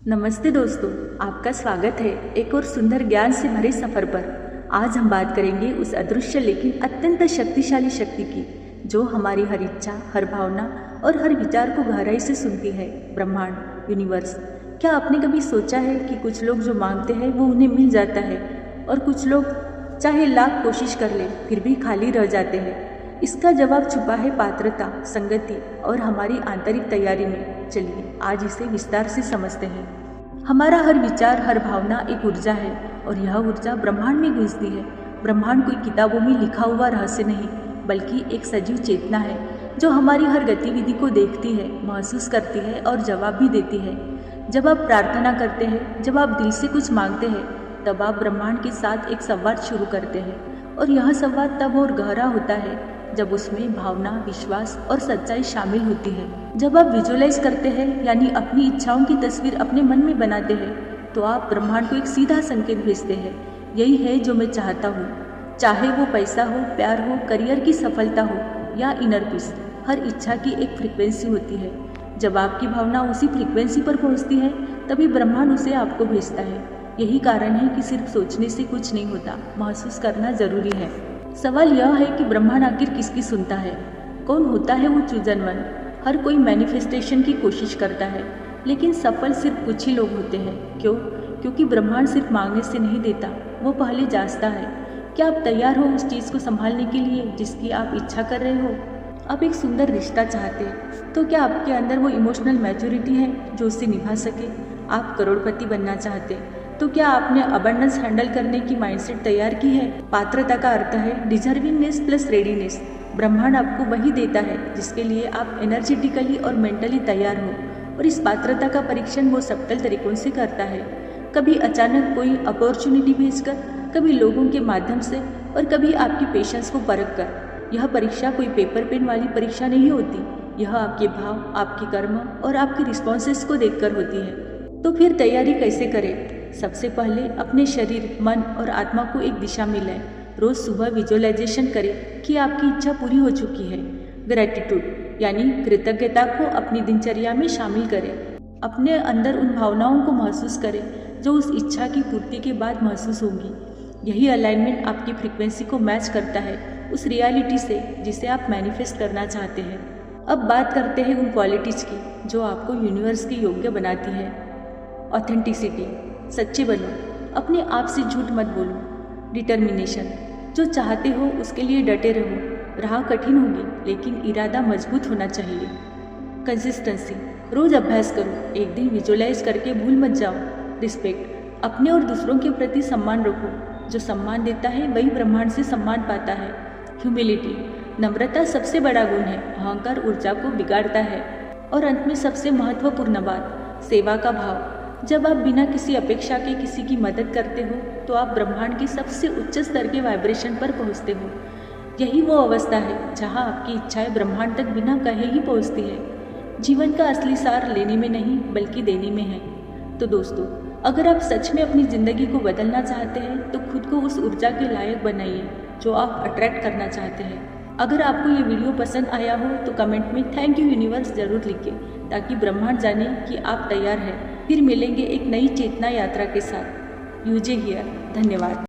नमस्ते दोस्तों, आपका स्वागत है एक और सुंदर ज्ञान से भरे सफर पर। आज हम बात करेंगे उस अदृश्य लेकिन अत्यंत शक्तिशाली शक्ति की जो हमारी हर इच्छा, हर भावना और हर विचार को गहराई से सुनती है, ब्रह्मांड, यूनिवर्स। क्या आपने कभी सोचा है कि कुछ लोग जो मांगते हैं वो उन्हें मिल जाता है और कुछ लोग चाहे लाख कोशिश कर ले फिर भी खाली रह जाते हैं? इसका जवाब छुपा है पात्रता, संगति और हमारी आंतरिक तैयारी में। चलिए आज इसे विस्तार से समझते हैं। हमारा हर विचार, हर भावना एक ऊर्जा है और यह ऊर्जा ब्रह्मांड में गूंजती है। ब्रह्मांड कोई किताबों में लिखा हुआ रहस्य नहीं, बल्कि एक सजीव चेतना है जो हमारी हर गतिविधि को देखती है, महसूस करती है और जवाब भी देती है। जब आप प्रार्थना करते हैं, जब आप दिल से कुछ मांगते हैं, तब आप ब्रह्मांड के साथ एक संवाद शुरू करते हैं। और यह संवाद तब और गहरा होता है जब उसमें भावना, विश्वास और सच्चाई शामिल होती है। जब आप विजुअलाइज करते हैं, यानी अपनी इच्छाओं की तस्वीर अपने मन में बनाते हैं, तो आप ब्रह्मांड को एक सीधा संकेत भेजते हैं, यही है जो मैं चाहता हूँ। चाहे वो पैसा हो, प्यार हो, करियर की सफलता हो या इनर पीस, हर इच्छा की एक फ्रीक्वेंसी होती है। जब आपकी भावना उसी फ्रीक्वेंसी पर पहुँचती है, तभी ब्रह्मांड उसे आपको भेजता है। यही कारण है कि सिर्फ सोचने से कुछ नहीं होता, महसूस करना जरूरी है। सवाल यह है कि ब्रह्मांड आखिर किसकी सुनता है? कौन होता है वो चूजन वन? हर कोई मैनिफेस्टेशन की कोशिश करता है, लेकिन सफल सिर्फ कुछ ही लोग होते हैं। क्यों? क्योंकि ब्रह्मांड सिर्फ मांगने से नहीं देता, वो पहले जांचता है। क्या आप तैयार हो उस चीज़ को संभालने के लिए जिसकी आप इच्छा कर रहे हो? आप एक सुंदर रिश्ता चाहते हैं, तो क्या आपके अंदर वो इमोशनल मैच्योरिटी है जो उसे निभा सके? आप करोड़पति बनना चाहते हैं, तो क्या आपने अबंडेंस हैंडल करने की माइंडसेट तैयार की है? पात्रता का अर्थ है डिजर्विंगनेस प्लस रेडीनेस। ब्रह्मांड आपको वही देता है जिसके लिए आप एनर्जेटिकली और मेंटली तैयार हो, और इस पात्रता का परीक्षण वो सब्टल तरीकों से करता है। कभी अचानक कोई अपॉर्चुनिटी भेजकर, कभी लोगों के माध्यम से और कभी आपकी पेशेंस को परख कर। यह परीक्षा कोई पेपर पेन वाली परीक्षा नहीं होती, यह आपके भाव, आपके कर्म और आपके रिस्पॉन्सेस को देखकर होती है। तो फिर तैयारी कैसे करें? सबसे पहले अपने शरीर, मन और आत्मा को एक दिशा में लाएं। रोज सुबह विजुअलाइजेशन करें कि आपकी इच्छा पूरी हो चुकी है। ग्रेटिट्यूड यानी कृतज्ञता को अपनी दिनचर्या में शामिल करें। अपने अंदर उन भावनाओं को महसूस करें जो उस इच्छा की पूर्ति के बाद महसूस होंगी। यही अलाइनमेंट आपकी फ्रीक्वेंसी को मैच करता है उस रियलिटी से जिसे आप मैनिफेस्ट करना चाहते हैं। अब बात करते हैं उन क्वालिटीज की जो आपको यूनिवर्स के योग्य बनाती है। ऑथेंटिसिटी, सच्चे बनो, अपने आप से झूठ मत बोलो। डिटर्मिनेशन, जो चाहते हो उसके लिए डटे रहो। राह कठिन होगी लेकिन इरादा मजबूत होना चाहिए। कंसिस्टेंसी, रोज अभ्यास करो, एक दिन विजुअलाइज करके भूल मत जाओ। रिस्पेक्ट, अपने और दूसरों के प्रति सम्मान रखो। जो सम्मान देता है वही ब्रह्मांड से सम्मान पाता है। ह्यूमिलिटी, नम्रता सबसे बड़ा गुण है, अहंकार ऊर्जा को बिगाड़ता है। और अंत में सबसे महत्वपूर्ण बात, सेवा का भाव। जब आप बिना किसी अपेक्षा के किसी की मदद करते हो तो आप ब्रह्मांड के सबसे उच्च स्तर के वाइब्रेशन पर पहुंचते हो। यही वो अवस्था है जहां आपकी इच्छाएं ब्रह्मांड तक बिना कहे ही पहुंचती है। जीवन का असली सार लेने में नहीं बल्कि देने में है। तो दोस्तों, अगर आप सच में अपनी जिंदगी को बदलना चाहते हैं तो खुद को उस ऊर्जा के लायक बनाइए जो आप अट्रैक्ट करना चाहते हैं। अगर आपको ये वीडियो पसंद आया हो तो कमेंट में थैंक यू यूनिवर्स जरूर लिखें, ताकि ब्रह्मांड जाने कि आप तैयार हैं। फिर मिलेंगे एक नई चेतना यात्रा के साथ। यूजे हियर। धन्यवाद।